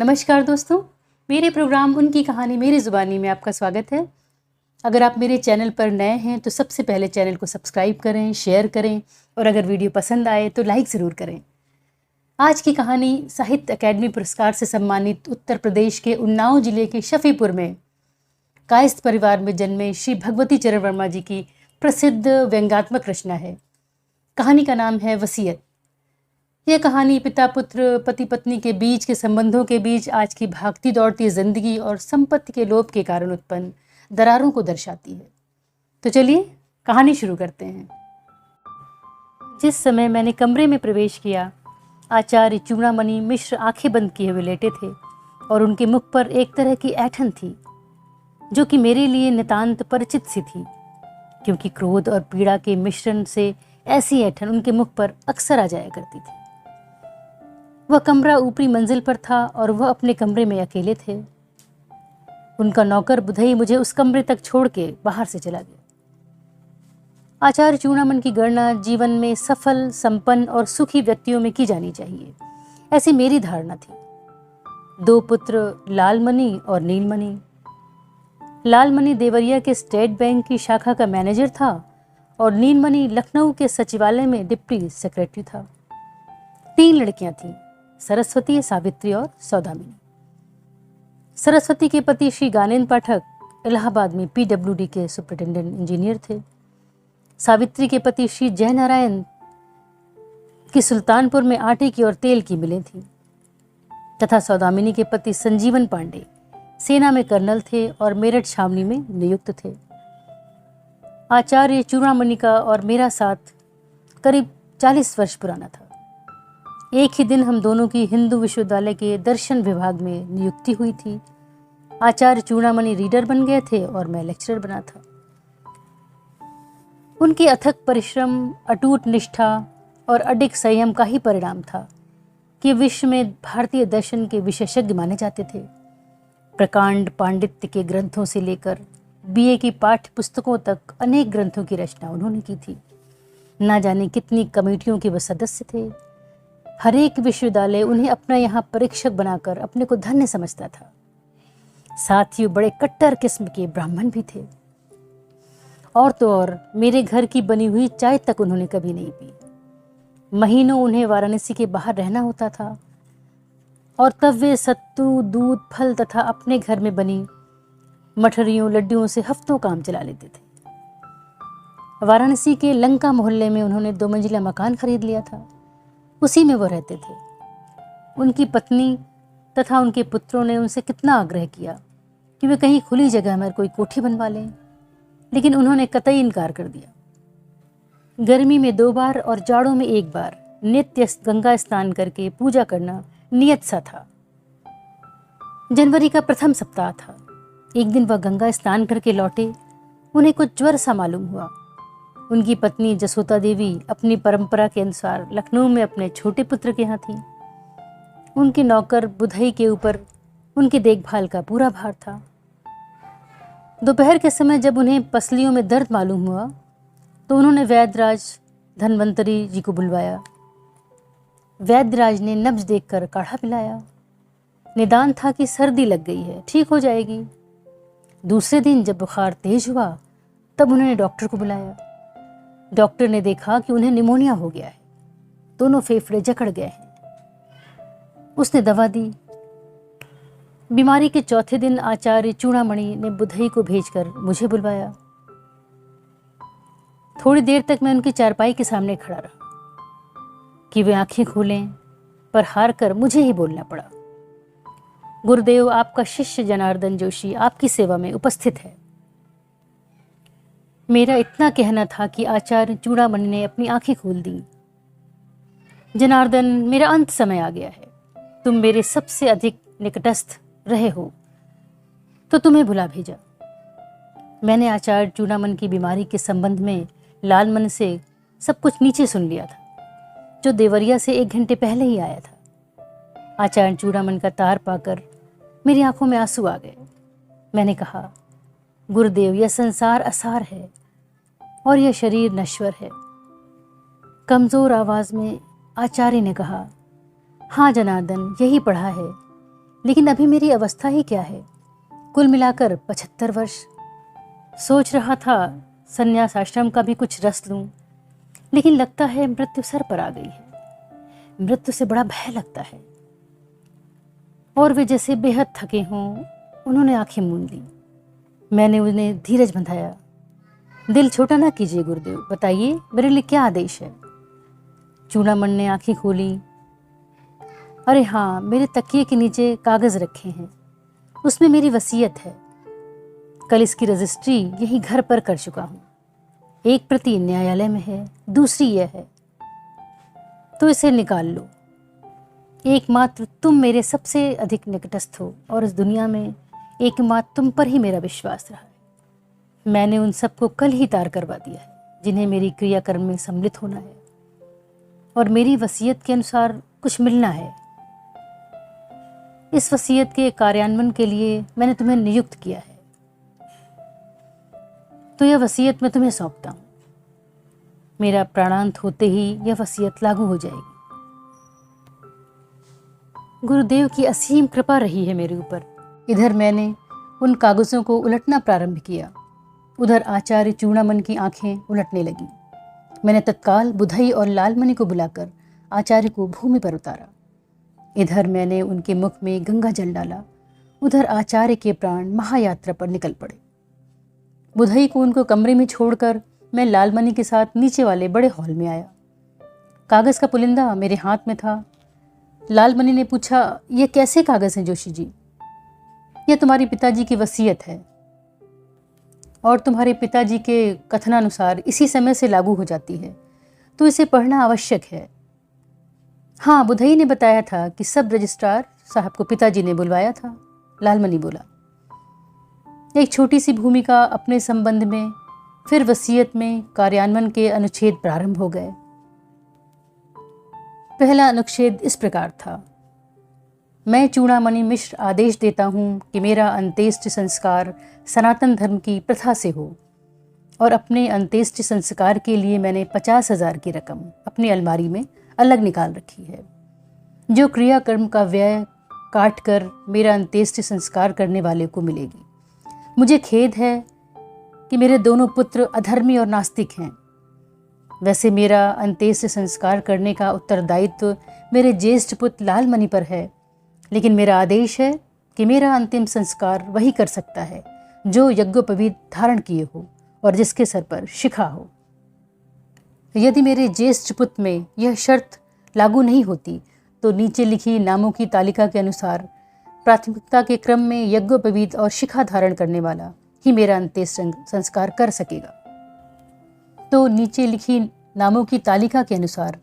नमस्कार दोस्तों, मेरे प्रोग्राम उनकी कहानी मेरी ज़ुबानी में आपका स्वागत है। अगर आप मेरे चैनल पर नए हैं तो सबसे पहले चैनल को सब्सक्राइब करें, शेयर करें और अगर वीडियो पसंद आए तो लाइक ज़रूर करें। आज की कहानी साहित्य अकादमी पुरस्कार से सम्मानित उत्तर प्रदेश के उन्नाव जिले के शफीपुर में कायस्थ परिवार में जन्मे श्री भगवती चरण वर्मा जी की प्रसिद्ध व्यंग्यात्मक रचना है। कहानी का नाम है वसीयत। यह कहानी पिता पुत्र पति पत्नी के बीच के संबंधों के बीच आज की भागती दौड़ती जिंदगी और संपत्ति के लोभ के कारण उत्पन्न दरारों को दर्शाती है। तो चलिए कहानी शुरू करते हैं। जिस समय मैंने कमरे में प्रवेश किया, आचार्य चूड़ामणि मिश्र आंखें बंद किए हुए लेटे थे और उनके मुख पर एक तरह की ऐंठन थी जो कि मेरे लिए नितांत परिचित सी थी, क्योंकि क्रोध और पीड़ा के मिश्रण से ऐसी ऐंठन उनके मुख पर अक्सर आ जाया करती थी। वह कमरा ऊपरी मंजिल पर था और वह अपने कमरे में अकेले थे। उनका नौकर बुधई मुझे उस कमरे तक छोड़ के बाहर से चला गया। आचार्य चूड़ामणि की गणना जीवन में सफल, संपन्न और सुखी व्यक्तियों में की जानी चाहिए, ऐसी मेरी धारणा थी। 2 पुत्र लालमणि और नीलमणि। लालमणि देवरिया के स्टेट बैंक की शाखा का मैनेजर था और नीलमणि लखनऊ के सचिवालय में डिप्टी सेक्रेटरी था। 3 लड़कियां थीं, सरस्वती, सावित्री और सौदामिनी। सरस्वती के पति श्री गानेन्द्र पाठक इलाहाबाद में PWD के सुपरिटेंडेंट इंजीनियर थे। सावित्री के पति श्री जयनारायण की सुल्तानपुर में आटे की और तेल की मिलें थीं तथा सौदामिनी के पति संजीवन पांडे सेना में कर्नल थे और मेरठ छावनी में नियुक्त थे। आचार्य चूड़ामणि का और मेरा साथ करीब 40 वर्ष पुराना था। एक ही दिन हम दोनों की हिंदू विश्वविद्यालय के दर्शन विभाग में नियुक्ति हुई थी। आचार्य चूड़ामणि रीडर बन गए थे और मैं लेक्चरर बना था। उनके अथक परिश्रम, अटूट निष्ठा और अडिग संयम का ही परिणाम था कि विश्व में भारतीय दर्शन के विशेषज्ञ माने जाते थे। प्रकांड पांडित्य के ग्रंथों से लेकर BA की पाठ्य पुस्तकों तक अनेक ग्रंथों की रचना उन्होंने की थी। ना जाने कितनी कमेटियों के वह सदस्य थे। हर एक विश्वविद्यालय उन्हें अपना यहाँ परीक्षक बनाकर अपने को धन्य समझता था। साथ ही बड़े कट्टर किस्म के ब्राह्मण भी थे। और तो और मेरे घर की बनी हुई चाय तक उन्होंने कभी नहीं पी। महीनों उन्हें वाराणसी के बाहर रहना होता था और तब वे सत्तू, दूध, फल तथा अपने घर में बनी मठरियों, लड्डुओं से हफ्तों काम चला लेते थे। वाराणसी के लंका मोहल्ले में उन्होंने 2 मंजिला मकान खरीद लिया था। उसी में वो रहते थे। उनकी पत्नी तथा उनके पुत्रों ने उनसे कितना आग्रह किया कि वे कहीं खुली जगह में कोई कोठी बनवा लें, लेकिन उन्होंने कतई इनकार कर दिया। गर्मी में 2 बार और जाड़ों में 1 बार नित्य गंगा स्नान करके पूजा करना नियत सा था। जनवरी का प्रथम सप्ताह था। एक दिन वह गंगा स्नान करके लौटे। उन्हें कुछ ज्वर सा मालूम हुआ। उनकी पत्नी जसोदा देवी अपनी परंपरा के अनुसार लखनऊ में अपने छोटे पुत्र के यहाँ थी। उनके नौकर बुधई के ऊपर उनकी देखभाल का पूरा भार था। दोपहर के समय जब उन्हें पसलियों में दर्द मालूम हुआ तो उन्होंने वैद्यराज धन्वंतरी जी को बुलवाया। वैद्यराज ने नब्ज देखकर काढ़ा पिलाया। निदान था कि सर्दी लग गई है, ठीक हो जाएगी। दूसरे दिन जब बुखार तेज हुआ तब उन्होंने डॉक्टर को बुलाया। डॉक्टर ने देखा कि उन्हें निमोनिया हो गया है, दोनों फेफड़े जकड़ गए हैं। उसने दवा दी। बीमारी के चौथे दिन आचार्य चूड़ामणि ने बुधई को भेजकर मुझे बुलवाया। थोड़ी देर तक मैं उनकी चारपाई के सामने खड़ा रहा कि वे आंखें खोलें, पर हार कर मुझे ही बोलना पड़ा। गुरुदेव, आपका शिष्य जनार्दन जोशी आपकी सेवा में उपस्थित है। मेरा इतना कहना था कि आचार्य चूड़ामणि ने अपनी आंखें खोल दी। जनार्दन, मेरा अंत समय आ गया है। तुम मेरे सबसे अधिक निकटस्थ रहे हो तो तुम्हें बुला भेजा। मैंने आचार्य चूड़ामणि की बीमारी के संबंध में लालमणि से सब कुछ नीचे सुन लिया था, जो देवरिया से 1 घंटे पहले ही आया था। आचार्य चूड़ामणि का तार पाकर मेरी आंखों में आंसू आ गए। मैंने कहा, गुरुदेव, यह संसार असार है और यह शरीर नश्वर है। कमजोर आवाज में आचार्य ने कहा, हाँ जनार्दन, यही पढ़ा है लेकिन अभी मेरी अवस्था ही क्या है, कुल मिलाकर 75 वर्ष। सोच रहा था संन्यास आश्रम का भी कुछ रस लूं, लेकिन लगता है मृत्यु सर पर आ गई है। मृत्यु से बड़ा भय लगता है। और वे जैसे बेहद थके हों, उन्होंने आंखें मूंद ली। मैंने उन्हें धीरज बंधाया। दिल छोटा ना कीजिए गुरुदेव, बताइए मेरे लिए क्या आदेश है। चूड़ामण ने आंखें खोली। अरे हाँ, मेरे तकिए के नीचे कागज रखे हैं, उसमें मेरी वसीयत है। कल इसकी रजिस्ट्री यही घर पर कर चुका हूँ। एक प्रति न्यायालय में है, दूसरी यह है, तो इसे निकाल लो। एकमात्र तुम मेरे सबसे अधिक निकटस्थ हो और इस दुनिया में एकमात्र तुम पर ही मेरा विश्वास रहा है। मैंने उन सबको कल ही तार करवा दिया है जिन्हें मेरी क्रियाकर्म में सम्मिलित होना है, और मेरी वसीयत के अनुसार कुछ मिलना है। इस वसीयत के कार्यान्वयन के लिए मैंने तुम्हें नियुक्त किया है, तो यह वसीयत मैं तुम्हें सौंपता हूँ। मेरा प्राणांत होते ही यह वसीयत लागू हो जाएगी। गुरुदेव की असीम कृपा रही है मेरे ऊपर। इधर मैंने उन कागजों को उलटना प्रारंभ किया, उधर आचार्य चूड़ामण की आंखें उलटने लगीं। मैंने तत्काल बुधई और लालमणि को बुलाकर आचार्य को भूमि पर उतारा। इधर मैंने उनके मुख में गंगा जल डाला, उधर आचार्य के प्राण महायात्रा पर निकल पड़े। बुधई को उनको कमरे में छोड़कर मैं लालमणि के साथ नीचे वाले बड़े हॉल में आया। कागज का पुलिंदा मेरे हाथ में था। लालमणि ने पूछा, ये कैसे कागज हैं जोशी जी? यह तुम्हारे पिताजी की वसीयत है और तुम्हारे पिताजी के कथनानुसार इसी समय से लागू हो जाती है, तो इसे पढ़ना आवश्यक है। हाँ, बुधई ने बताया था कि सब रजिस्ट्रार साहब को पिताजी ने बुलवाया था, लालमणि बोला। एक छोटी सी भूमिका अपने संबंध में, फिर वसीयत में कार्यान्वयन के अनुच्छेद प्रारंभ हो गए। पहला अनुच्छेद इस प्रकार था, मैं चूड़ामणि मिश्र आदेश देता हूँ कि मेरा अंत्येष्टि संस्कार सनातन धर्म की प्रथा से हो, और अपने अंत्येष्टि संस्कार के लिए मैंने 50,000 की रकम अपनी अलमारी में अलग निकाल रखी है, जो क्रियाकर्म का व्यय काट कर मेरा अंत्येष्टि संस्कार करने वाले को मिलेगी। मुझे खेद है कि मेरे दोनों पुत्र अधर्मी और नास्तिक हैं। वैसे मेरा अंत्येष्टि संस्कार करने का उत्तरदायित्व मेरे ज्येष्ठ पुत्र लालमणि पर है, लेकिन मेरा आदेश है कि मेरा अंतिम संस्कार वही कर सकता है जो यज्ञोपवीत धारण किए हो और जिसके सर पर शिखा हो। यदि मेरे ज्येष्ठ पुत्र में यह शर्त लागू नहीं होती, तो नीचे लिखी नामों की तालिका के अनुसार प्राथमिकता के क्रम में यज्ञोपवीत और शिखा धारण करने वाला ही मेरा अंत्येष्टि संस्कार कर सकेगा। तो नीचे लिखी नामों की तालिका के अनुसार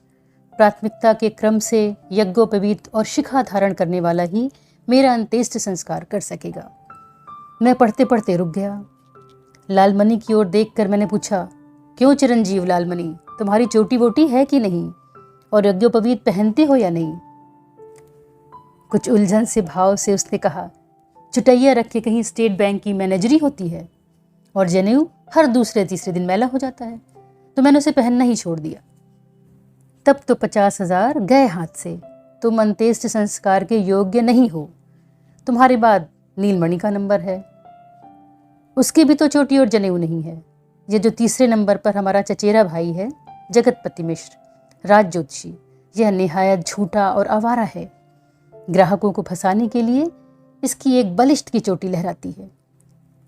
प्राथमिकता के क्रम से यज्ञोपवीत और शिखा धारण करने वाला ही मेरा अंत्येष्टि संस्कार कर सकेगा। मैं पढ़ते पढ़ते रुक गया। लालमणि की ओर देखकर मैंने पूछा, क्यों चिरंजीव लालमणि, तुम्हारी चोटी वोटी है कि नहीं, और यज्ञोपवीत पहनते हो या नहीं? कुछ उलझन से भाव से उसने कहा, चुटैया रख के कहीं स्टेट बैंक की मैनेजरी होती है, और जनेऊ हर दूसरे तीसरे दिन मैला हो जाता है, तो मैंने उसे पहनना ही छोड़ दिया। तब तो 50,000 गए हाथ से। तुम अंत्येष्टि संस्कार के योग्य नहीं हो। तुम्हारे बाद नीलमणि का नंबर है, उसकी भी तो चोटी और जनेऊ नहीं है। ये जो तीसरे नंबर पर हमारा चचेरा भाई है, जगतपति मिश्र राज ज्योतिषी, यह निहायत झूठा और आवारा है। ग्राहकों को फंसाने के लिए इसकी एक बलिष्ठ की चोटी लहराती है,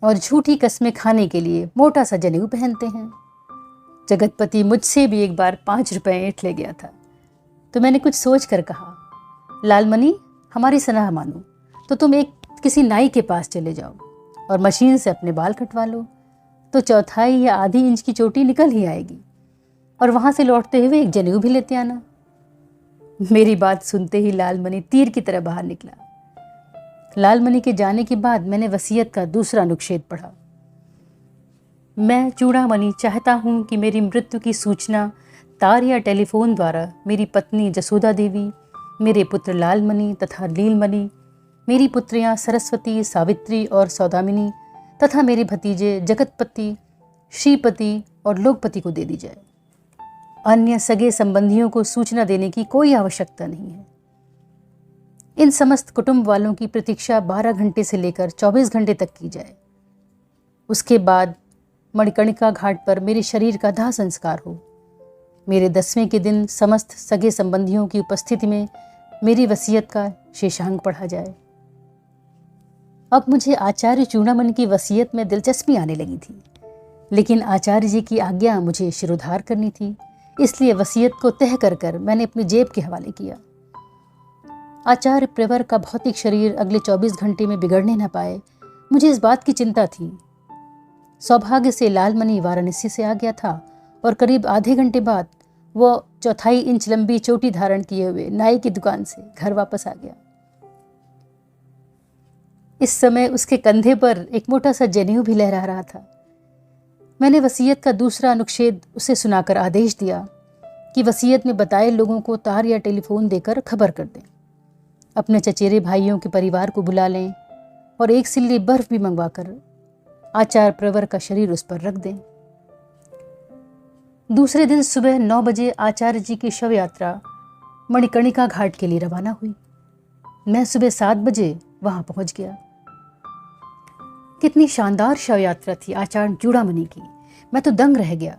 और झूठी कस्में खाने के लिए मोटा सा जनेऊ पहनते हैं। जगतपति मुझसे भी एक बार 5 रुपए ऐंठ ले गया था, तो मैंने कुछ सोच कर कहा, लालमणि हमारी सलाह मानो तो तुम एक किसी नाई के पास चले जाओ और मशीन से अपने बाल कटवा लो, तो चौथाई या आधी इंच की चोटी निकल ही आएगी, और वहाँ से लौटते हुए एक जनेऊ भी लेते आना। मेरी बात सुनते ही लालमणि तीर की तरह बाहर निकला। लालमणि के जाने के बाद मैंने वसीयत का दूसरा अनुच्छेद पढ़ा। मैं चूड़ामणि चाहता हूँ कि मेरी मृत्यु की सूचना तार या टेलीफोन द्वारा मेरी पत्नी जसोदा देवी, मेरे पुत्र लालमणि तथा नीलमणि, मेरी पुत्रियाँ सरस्वती, सावित्री और सौदामिनी तथा मेरे भतीजे जगतपति, श्रीपति और लोकपति को दे दी जाए। अन्य सगे संबंधियों को सूचना देने की कोई आवश्यकता नहीं है। इन समस्त कुटुंब वालों की प्रतीक्षा 12 घंटे से लेकर 24 घंटे तक की जाए। उसके बाद मणिकर्णिका घाट पर मेरे शरीर का दाह संस्कार हो। मेरे 10वें के दिन समस्त सगे संबंधियों की उपस्थिति में मेरी वसीयत का शेषांग पढ़ा जाए। अब मुझे आचार्य चूड़ामणि की वसीयत में दिलचस्पी आने लगी थी, लेकिन आचार्य जी की आज्ञा मुझे शिरोधार करनी थी, इसलिए वसीयत को तह कर मैंने अपनी जेब के हवाले किया। आचार्य प्रवर का भौतिक शरीर अगले 24 घंटे में बिगड़ने न पाए, मुझे इस बात की चिंता थी। सौभाग्य से लालमणि वाराणसी से आ गया था और करीब आधे घंटे बाद वो 1/4 इंच लंबी चोटी धारण किए हुए नाई की दुकान से घर वापस आ गया। इस समय उसके कंधे पर एक मोटा सा जनेऊ भी लहरा रहा था। मैंने वसीयत का दूसरा अनुच्छेद उसे सुनाकर आदेश दिया कि वसीयत में बताए लोगों को तार या टेलीफोन देकर खबर कर दें, अपने चचेरे भाइयों के परिवार को बुला लें और एक सिल्ली बर्फ भी मंगवाकर आचार्य प्रवर का शरीर उस पर रख दें। दूसरे दिन सुबह 9 बजे आचार्य जी की शव यात्रा मणिकर्णिका घाट के लिए रवाना हुई। मैं सुबह 7 बजे वहां पहुंच गया। कितनी शानदार शव यात्रा थी आचार्य चूड़ामणि की, मैं तो दंग रह गया।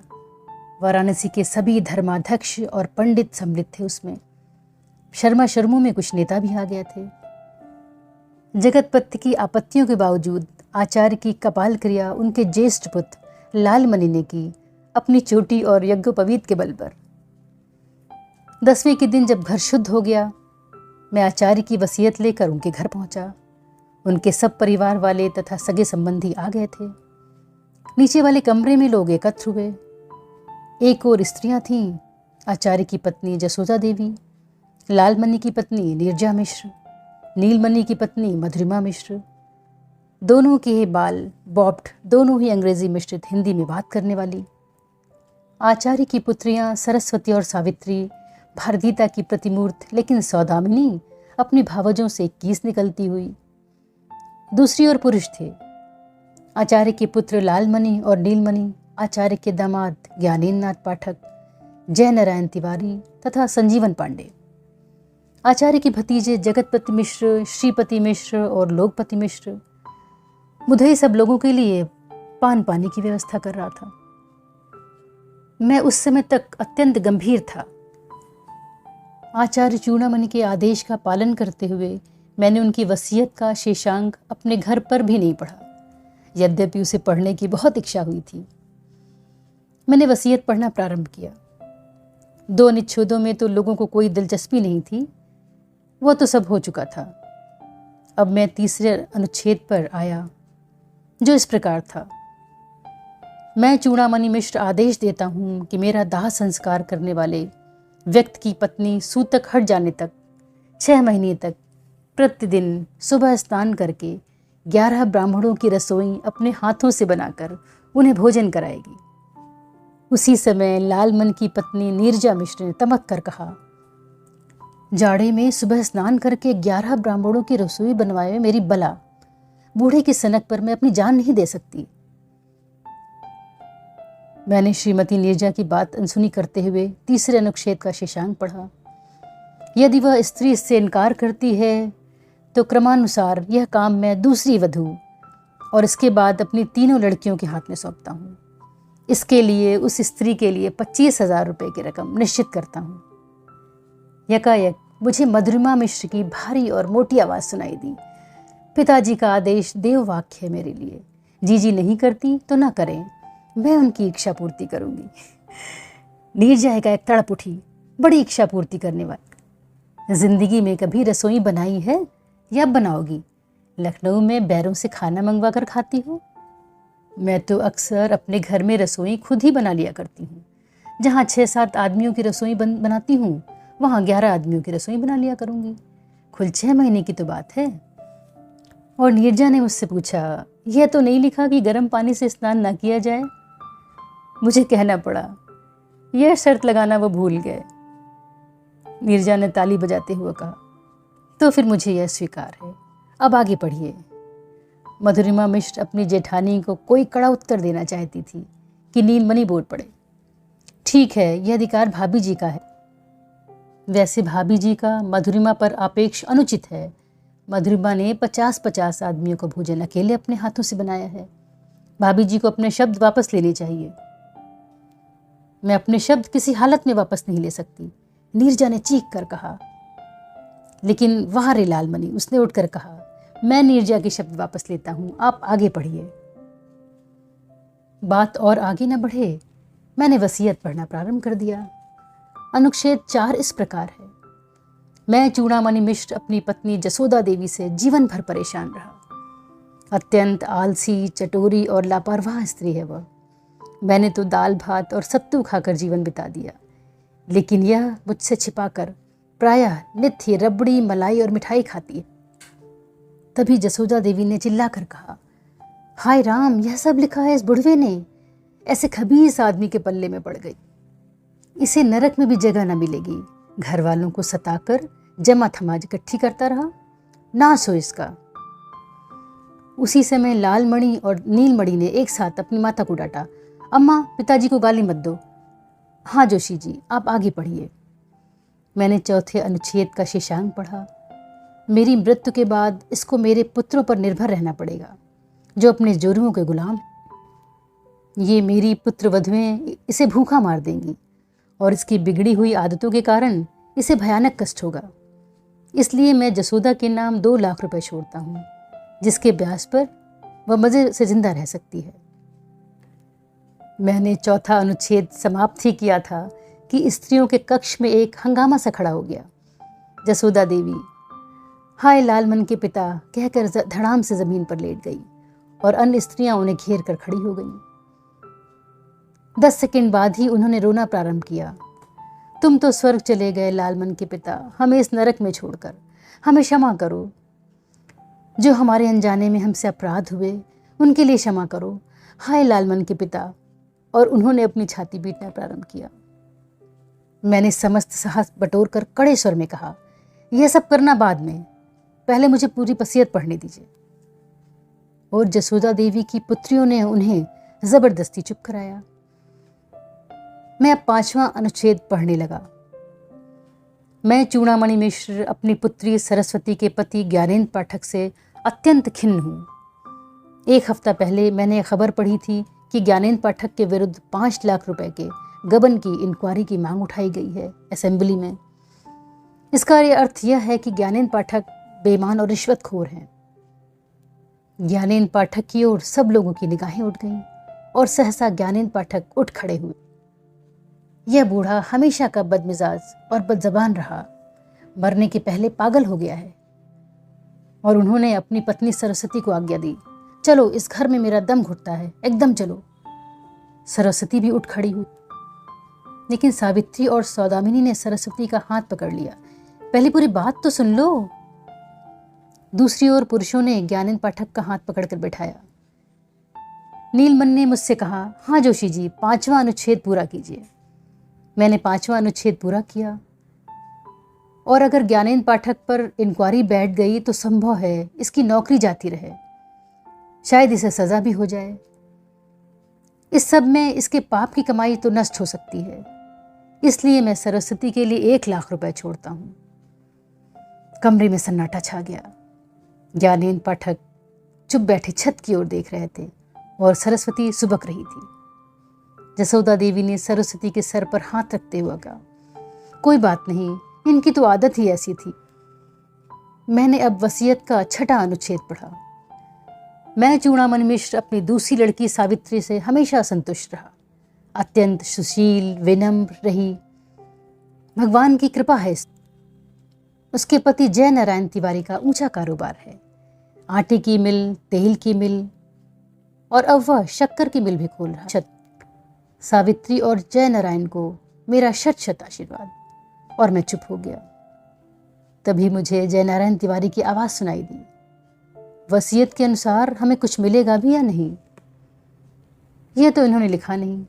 वाराणसी के सभी धर्माध्यक्ष और पंडित सम्मिलित थे उसमें। शर्मा शर्मों में कुछ नेता भी आ गए थे। जगतपति की आपत्तियों के बावजूद आचार्य की कपाल क्रिया उनके ज्येष्ठ पुत्र लालमणि ने की, अपनी चोटी और यज्ञोपवीत के बल पर। 10वें के दिन जब घर शुद्ध हो गया, मैं आचार्य की वसीयत लेकर उनके घर पहुंचा। उनके सब परिवार वाले तथा सगे संबंधी आ गए थे। नीचे वाले कमरे में लोग एकत्र हुए। एक और स्त्रियां थीं, आचार्य की पत्नी जसोदा देवी, लालमणि की पत्नी नीरजा मिश्र, नीलमणि की पत्नी मधुरिमा मिश्र। दोनों के बाल बॉब्ड, दोनों ही अंग्रेजी मिश्रित हिंदी में बात करने वाली। आचार्य की पुत्रियां सरस्वती और सावित्री भारतीता की प्रतिमूर्त, लेकिन सौदामिनी अपनी भावजों से 21 निकलती हुई। दूसरी ओर पुरुष थे। आचार्य के पुत्र लालमणि और नीलमणि, आचार्य के दामाद ज्ञानेन्द्र नाथ पाठक, जयनारायण तिवारी तथा संजीवन पांडे, आचार्य के भतीजे जगतपति मिश्र, श्रीपति मिश्र और लोकपति मिश्र। मुझे सब लोगों के लिए पान पानी की व्यवस्था कर रहा था। मैं उस समय तक अत्यंत गंभीर था। आचार्य चूड़ामणि के आदेश का पालन करते हुए मैंने उनकी वसीयत का शेषांग अपने घर पर भी नहीं पढ़ा, यद्यपि उसे पढ़ने की बहुत इच्छा हुई थी। मैंने वसीयत पढ़ना प्रारंभ किया। 2 अनुच्छेदों में तो लोगों को कोई दिलचस्पी नहीं थी, वह तो सब हो चुका था। अब मैं तीसरे अनुच्छेद पर आया, जो इस प्रकार था। मैं चूड़ामणि मिश्र आदेश देता हूँ कि मेरा दाह संस्कार करने वाले व्यक्ति की पत्नी सूतक हट जाने तक 6 महीने तक प्रतिदिन सुबह स्नान करके 11 ब्राह्मणों की रसोई अपने हाथों से बनाकर उन्हें भोजन कराएगी। उसी समय लालमणि की पत्नी नीरजा मिश्र ने तमक कर कहा, जाड़े में सुबह स्नान करके 11 ब्राह्मणों की रसोई बनवाए हुए मेरी बला, बूढ़े की सनक पर मैं अपनी जान नहीं दे सकती। मैंने श्रीमती नीरजा की बात अनसुनी करते हुए तीसरे अनुच्छेद का शेषांग पढ़ा। यदि वह स्त्री इससे इनकार करती है तो क्रमानुसार यह काम मैं दूसरी वधू और इसके बाद अपनी 3 लड़कियों के हाथ में सौंपता हूँ। इसके लिए उस स्त्री के लिए 25,000 रुपये की रकम निश्चित करता हूँ। यकायक मुझे मधुरिमा मिश्र की भारी और मोटी आवाज़ सुनाई दी। पिताजी का आदेश देव वाक्य है मेरे लिए। जीजी नहीं करती तो ना करें, मैं उनकी इच्छा पूर्ति करूंगी। नीरजा का एक तड़प उठी, बड़ी इच्छा पूर्ति करने वाली। जिंदगी में कभी रसोई बनाई है या बनाओगी? लखनऊ में बैरों से खाना मंगवा कर खाती हो? मैं तो अक्सर अपने घर में रसोई खुद ही बना लिया करती हूँ। जहाँ 6-7 आदमियों की रसोई बनाती हूँ, वहाँ 11 आदमियों की रसोई बना लिया करूँगी। कुल 6 महीने की तो बात है। और नीरजा ने मुझसे पूछा, यह तो नहीं लिखा कि गर्म पानी से स्नान ना किया जाए? मुझे कहना पड़ा, यह शर्त लगाना वो भूल गए। नीरजा ने ताली बजाते हुए कहा, तो फिर मुझे यह स्वीकार है। अब आगे पढ़िए। मधुरिमा मिश्र अपनी जेठानी को कोई कड़ा उत्तर देना चाहती थी कि नीलमणि बोल पड़े, ठीक है, यह अधिकार भाभी जी का है। वैसे भाभी जी का मधुरिमा पर आपेक्ष अनुचित है। मधुरिमा ने 50-50 आदमियों का भोजन अकेले अपने हाथों से बनाया है। भाभी जी को अपने शब्द वापस लेने चाहिए। मैं अपने शब्द किसी हालत में वापस नहीं ले सकती, नीरजा ने चीख कर कहा। लेकिन वहाँ रे लालमणि, उसने उठकर कहा, मैं नीरजा के शब्द वापस लेता हूँ, आप आगे पढ़िए। बात और आगे न बढ़े, मैंने वसीयत पढ़ना प्रारंभ कर दिया। अनुच्छेद 4 इस प्रकार है। मैं चूड़ामणि मिश्र अपनी पत्नी जसोदा देवी से जीवन भर परेशान रहा। अत्यंत आलसी, चटोरी और लापरवाह स्त्री है वह। मैंने तो दाल भात और सत्तू खाकर जीवन बिता दिया, लेकिन यह मुझसे छिपाकर प्रायः नित्य रबड़ी, मलाई और मिठाई खाती है। तभी जसोदा देवी ने चिल्लाकर कहा, हाय राम, यह सब लिखा है इस बुढ़वे ने। ऐसे खबीस आदमी के पल्ले में पड़ गई। इसे नरक में भी जगह न मिलेगी। घर वालों को सताकर जमा थमाज इकट्ठी करता रहा, नाश हो इसका। उसी समय लालमणि और नीलमणि ने एक साथ अपनी माता को डांटा, अम्मा, पिताजी को गाली मत दो। हाँ जोशी जी, आप आगे पढ़िए। मैंने चौथे अनुच्छेद का शेषांग पढ़ा। मेरी मृत्यु के बाद इसको मेरे पुत्रों पर निर्भर रहना पड़ेगा, जो अपने जोरुओं के गुलाम। ये मेरी पुत्र वधुएं इसे भूखा मार देंगी और इसकी बिगड़ी हुई आदतों के कारण इसे भयानक कष्ट होगा। इसलिए मैं जसोदा के नाम 2 लाख रुपए छोड़ता हूँ, जिसके ब्याज पर वह मज़े से जिंदा रह सकती है। मैंने चौथा अनुच्छेद समाप्त ही किया था कि स्त्रियों के कक्ष में एक हंगामा सा खड़ा हो गया। जसोदा देवी हाय लालमन के पिता कहकर धड़ाम से जमीन पर लेट गई और अन्य स्त्रियां उन्हें घेर कर खड़ी हो गईं। 10 सेकंड बाद ही उन्होंने रोना प्रारंभ किया। तुम तो स्वर्ग चले गए लालमन के पिता, हमें इस नरक में छोड़कर। हमें क्षमा करो। जो हमारे अनजाने में हमसे अपराध हुए उनके लिए क्षमा करो। हाय लालमन के पिता। और उन्होंने अपनी छाती पीटना प्रारंभ किया। मैंने समस्त साहस बटोर कर कड़े स्वर में कहा, यह सब करना बाद में, पहले मुझे पूरी वसीयत पढ़ने दीजिए। और जसोदा देवी की पुत्रियों ने उन्हें जबरदस्ती चुप कराया। मैं अब 5वां अनुच्छेद पढ़ने लगा। मैं चूड़ामणि मिश्र अपनी पुत्री सरस्वती के पति ज्ञानेंद्र पाठक से अत्यंत खिन्न हूँ। 1 हफ्ता पहले मैंने खबर पढ़ी थी कि ज्ञानेंद्र पाठक के विरुद्ध 5 लाख रुपए के गबन की इंक्वायरी की मांग उठाई गई है असेंबली में। इसका यह अर्थ यह है कि ज्ञानेंद्र पाठक बेईमान और रिश्वतखोर हैं। ज्ञानेंद्र पाठक की ओर सब लोगों की निगाहें उठ गईं और सहसा ज्ञानेंद्र पाठक उठ खड़े हुए। यह बूढ़ा हमेशा का बदमिजाज और बदजबान रहा, मरने के पहले पागल हो गया है। और उन्होंने अपनी पत्नी सरस्वती को आज्ञा दी, चलो, इस घर में मेरा दम घुटता है, एकदम चलो। सरस्वती भी उठ खड़ी हुई, लेकिन सावित्री और सौदामिनी ने सरस्वती का हाथ पकड़ लिया। पहले पूरी बात तो सुन लो। दूसरी ओर पुरुषों ने ज्ञानेंद्र पाठक का हाथ पकड़कर बैठाया। नीलमन ने मुझसे कहा, हाँ जोशी जी, 5वां अनुच्छेद पूरा कीजिए। मैंने 5वां अनुच्छेद पूरा किया। और अगर ज्ञानेंद्र पाठक पर इंक्वायरी बैठ गई तो संभव है इसकी नौकरी जाती रहे, शायद इसे सजा भी हो जाए। इस सब में इसके पाप की कमाई तो नष्ट हो सकती है। इसलिए मैं सरस्वती के लिए 1 लाख रुपए छोड़ता हूँ। कमरे में सन्नाटा छा गया। ज्ञानेंद्र पाठक चुप बैठे छत की ओर देख रहे थे और सरस्वती सुबक रही थी। जसोदा देवी ने सरस्वती के सर पर हाथ रखते हुए कहा, कोई बात नहीं, इनकी तो आदत ही ऐसी थी। मैंने अब वसीयत का 6वां अनुच्छेद पढ़ा। मैं चूड़ामणि मिश्र अपनी दूसरी लड़की सावित्री से हमेशा संतुष्ट रहा। अत्यंत सुशील, विनम्र रही। भगवान की कृपा है। उसके पति जय नारायण तिवारी का ऊंचा कारोबार है। आटे की मिल, तेल की मिल और अब वह शक्कर की मिल भी खोल रहा। सावित्री और जय नारायण को मेरा शत आशीर्वाद। और मैं चुप हो गया। तभी मुझे जय नारायण तिवारी की आवाज़ सुनाई दी, वसीयत के अनुसार हमें कुछ मिलेगा भी या नहीं? यह तो इन्होंने लिखा नहीं।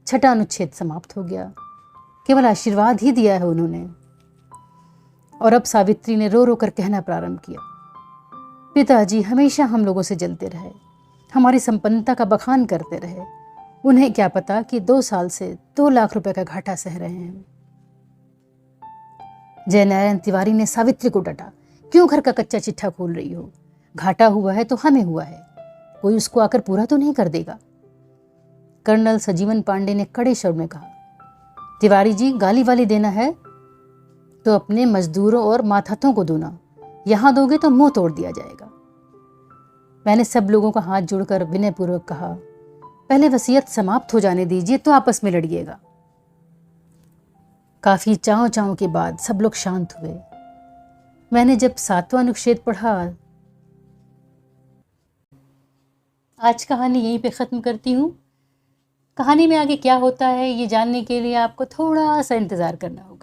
6वां अनुच्छेद समाप्त हो गया, केवल आशीर्वाद ही दिया है उन्होंने। और अब सावित्री ने रो रो कर कहना प्रारंभ किया, पिताजी हमेशा हम लोगों से जलते रहे, हमारी संपन्नता का बखान करते रहे। उन्हें क्या पता कि 2 साल से 2 लाख रुपए का घाटा सह रहे हैं। जयनारायण तिवारी ने सावित्री को डांटा, क्यों घर का कच्चा चिट्ठा खोल रही हो? घाटा हुआ है तो हमें हुआ है, कोई उसको आकर पूरा तो नहीं कर देगा। कर्नल सजीवन पांडे ने कड़े स्वर में कहा, तिवारी जी, गाली वाली देना है तो अपने मजदूरों और मातहतों को दो ना, यहां दोगे तो मुंह तोड़ दिया जाएगा। मैंने सब लोगों का हाथ जोड़कर विनयपूर्वक कहा, पहले वसीयत समाप्त हो जाने दीजिए तो आपस में लड़िएगा। काफी चाव चाव के बाद सब लोग शांत हुए। मैंने जब 7वां अनुच्छेद पढ़ा। आज कहानी यहीं पे ख़त्म करती हूँ। कहानी में आगे क्या होता है ये जानने के लिए आपको थोड़ा सा इंतज़ार करना होगा।